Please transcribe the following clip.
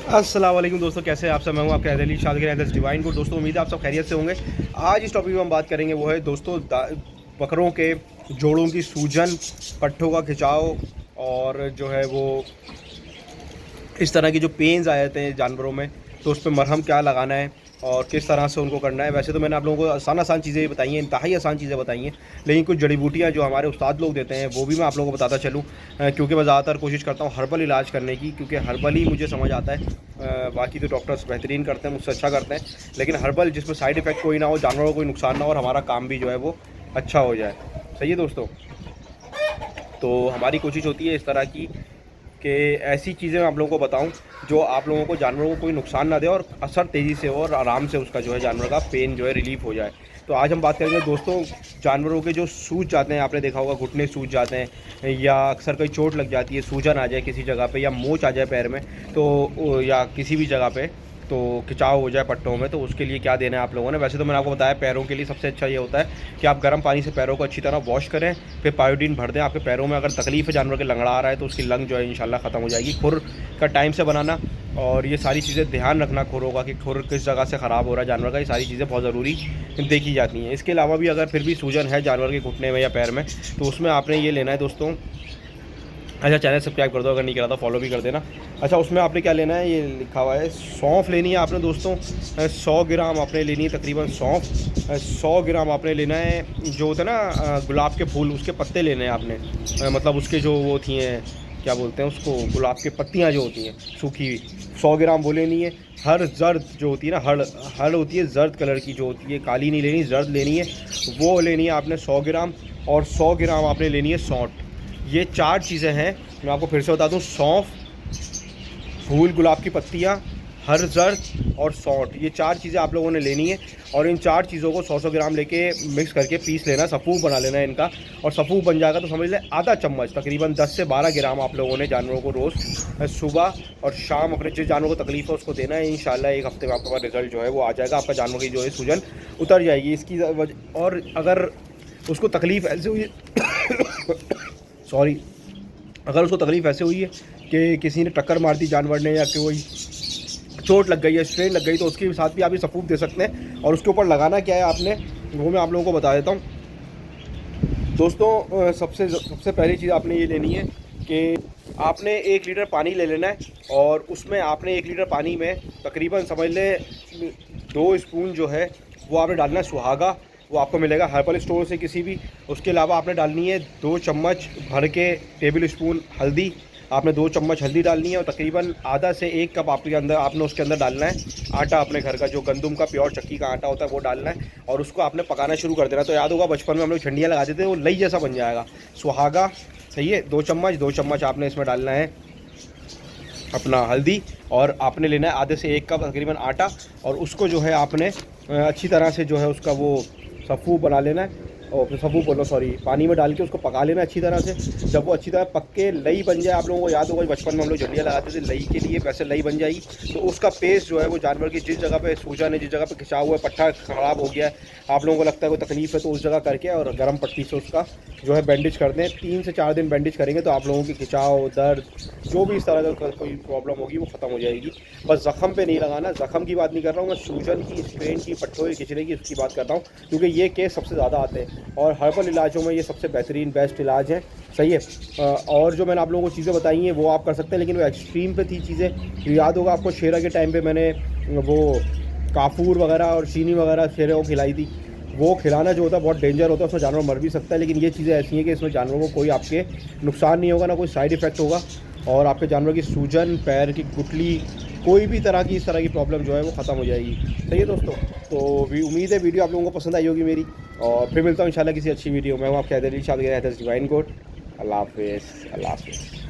अस्सलाम वालेकुम दोस्तों, कैसे हैं आप सब। मैं हूं आपके अली शादगिर एंड डिवाइन को। दोस्तों उम्मीद है आप सब खैरियत से होंगे। आज इस टॉपिक में हम बात करेंगे वो है दोस्तों बकरों के जोड़ों की सूजन, पट्ठों का खिंचाव और जो है वो इस तरह की जो पेन्स आ जाते हैं जानवरों में, तो उस पर मरहम क्या लगाना है और किस तरह से उनको करना है। वैसे तो मैंने आप लोगों को आसान आसान चीज़ें बताई हैं, इंतहाई आसान चीज़ें बताई हैं, लेकिन कुछ जड़ी बूटियाँ जो हमारे उस्ताद लोग देते हैं वो भी मैं आप लोगों को बताता चलूँ, क्योंकि मैं ज़्यादातर कोशिश करता हूँ हर्बल इलाज करने की, क्योंकि हर्बल ही मुझे समझ आता है। बाकी तो डॉक्टर्स बेहतरीन करते हैं, मुझसे अच्छा करते हैं, लेकिन हर्बल जिसमें साइड इफ़ेक्ट कोई ना हो, जानवरों को कोई नुकसान ना हो और हमारा काम भी जो है वो अच्छा हो जाए। सही है दोस्तों। तो हमारी कोशिश होती है इस तरह की कि ऐसी चीज़ें मैं आप लोगों को बताऊं जो आप लोगों को, जानवरों को कोई नुकसान ना दे और असर तेज़ी से हो और आराम से उसका जो है जानवर का पेन जो है रिलीफ हो जाए। तो आज हम बात करेंगे दोस्तों जानवरों के जो सूज जाते हैं, आपने देखा होगा घुटने सूज जाते हैं या अक्सर कहीं चोट लग जाती है, सूजन आ जाए किसी जगह पे या मोच आ जाए पैर में, तो या किसी भी जगह पे तो खिंचाव हो जाए पट्टों में, तो उसके लिए क्या देना है आप लोगों ने। वैसे तो मैंने आपको बताया पैरों के लिए सबसे अच्छा ये होता है कि आप गर्म पानी से पैरों को अच्छी तरह वॉश करें, फिर पायोडीन भर दें आपके पैरों में। अगर तकलीफ़ है, जानवर के लंगड़ा आ रहा है, तो उसकी लंग जो है इंशाल्लाह ख़त्म हो जाएगी। खुर का टाइम से बनाना और ये सारी चीज़ें ध्यान रखना खुरों का कि खुर किस जगह से ख़राब हो रहा है जानवर का, ये सारी चीज़ें बहुत ज़रूरी देखी जाती हैं। इसके अलावा भी अगर फिर भी सूजन है जानवर के घुटने में या पैर में, तो उसमें आपने ये लेना है दोस्तों। अच्छा, चैनल सब्सक्राइब कर दो, अगर नहीं करा तो फॉलो भी कर देना। अच्छा, उसमें आपने क्या लेना है, ये लिखा हुआ है सौंफ लेनी है आपने दोस्तों। 100 ग्राम आपने लेनी है तकरीबन सौंफ। 100 ग्राम आपने लेना है जो होता है ना गुलाब के फूल, उसके पत्ते लेने हैं आपने। मतलब उसके जो वो होती हैं, क्या बोलते हैं उसको, गुलाब की पत्तियाँ जो होती हैं सूखी हुई, 100 ग्राम वो लेनी है। हर जर्द जो होती है ना, हड़ हड़ होती है जर्द कलर की जो होती है, काली नहीं लेनी, जर्द लेनी है, वो लेनी है आपने 100 ग्राम। और 100 ग्राम आपने लेनी है सौंठ। ये 4 चीज़ें हैं, मैं आपको फिर से बता दूं। सौंफ, फूल गुलाब की पत्तियाँ, हर जर्द और सौंठ, ये 4 चीज़ें आप लोगों ने लेनी है। और इन 4 चीज़ों को 100-100 ग्राम लेके मिक्स करके पीस लेना, सफ़ूफ बना लेना है इनका। और सफ़ूफ बन जाएगा तो समझ लें आधा चम्मच, तकरीबन 10 से 12 ग्राम आप लोगों ने जानवरों को रोज़ सुबह और शाम अपने जिस जानवर को तकलीफ़ है उसको देना है। इंशाल्लाह 1 हफ्ते में आपके पास रिज़ल्ट जो है वो आ जाएगा, आपका जानवर की जो है सूजन उतर जाएगी इसकी और अगर उसको तकलीफ़ ऐसे हुई सॉरी, अगर उसको तकलीफ़ ऐसे हुई है कि किसी ने टक्कर मार दी जानवर ने या कोई चोट लग गई है, स्ट्रेन लग गई, तो उसके साथ भी आप ये सफ़ूफ दे सकते हैं। और उसके ऊपर लगाना क्या है आपने, वो मैं आप लोगों को बता देता हूँ दोस्तों। सबसे सबसे पहली चीज़ आपने ये लेनी है कि आपने 1 लीटर पानी ले लेना है और उसमें आपने 1 लीटर पानी में तकरीबन समझ लें 2 स्पून जो है वो आपने डालना है सुहागा। वो आपको मिलेगा हर्बल स्टोर से किसी भी। उसके अलावा आपने डालनी है 2 चम्मच भर के टेबल स्पून हल्दी। आपने 2 चम्मच हल्दी डालनी है और तकरीबन आधा से 1 कप आपने उसके अंदर डालना है आटा, अपने घर का जो गंदुम का प्योर चक्की का आटा होता है वो डालना है और उसको आपने पकाना शुरू कर देना। तो याद होगा बचपन में हम लोग झंडियाँ लगा देते थे, वो लई जैसा बन जाएगा। सुहागा, सही है। 2 चम्मच आपने इसमें डालना है अपना हल्दी और आपने लेना है आधे से 1 कप तकरीबन आटा और उसको जो है आपने अच्छी तरह से जो है उसका वो सफ़ूफ बना लेना है। और सफ़ूफ बोलो सॉरी, पानी में डाल के उसको पका लेना अच्छी तरह से। जब वो अच्छी तरह पक के लई बन जाए, आप लोगों को याद होगा बचपन में हम लोग झंडियाँ लगाते थे लई के लिए, वैसे लई बन जाएगी तो उसका पेस्ट जो है वो जानवर की जिस जगह पे सूजन है, जिस जगह पे खिंचाव हुआ है, पट्टा ख़राब हो गया है, आप लोगों को लगता है कोई तकलीफ़ है, तो उस जगह करके और गर्म पट्टी से उसका जो है बैंडेज कर दें। 3 से 4 दिन बैंडेज करेंगे तो आप लोगों की खिंचाव, दर्द, जो भी इस तरह का कोई प्रॉब्लम होगी वो ख़त्म हो जाएगी। बस ज़ख़म पे नहीं लगाना, ज़ख़म की बात नहीं कर रहा हूँ मैं, सूजन की, स्ट्रेन की, पट्टों की, खिंचने की, उसकी बात करता हूँ, क्योंकि ये केस सबसे ज़्यादा आते हैं और हर्बल इलाजों में ये सबसे बेहतरीन बेस्ट इलाज है। सही है। और जो मैंने आप लोगों को चीज़ें बताई हैं वो आप कर सकते हैं, लेकिन वो एक्सट्रीम पे थी चीज़ें। याद होगा आपको शेरा के टाइम पे मैंने वो काफूर वगैरह और चीनी वगैरह शेरे को खिलाई थी। वो खिलाना जो होता है बहुत डेंजर होता है, उसमें जानवर मर भी सकता है, लेकिन ये चीज़ें ऐसी हैं कि इसमें जानवरों को कोई आपके नुकसान नहीं होगा, ना कोई साइड इफ़ेक्ट होगा और आपके जानवर की सूजन, पैर की गुठली, कोई भी तरह की इस तरह की प्रॉब्लम जो है वो ख़त्म हो जाएगी। सही है दोस्तों। तो भी उम्मीद है वीडियो आप लोगों को पसंद आई होगी मेरी, और फिर मिलता हूँ इंशाल्लाह किसी अच्छी वीडियो में। मैं आपके अदर डिवाइन कोड। अल्लाह हाफ़िज़। अल्लाह हाफ़िज़।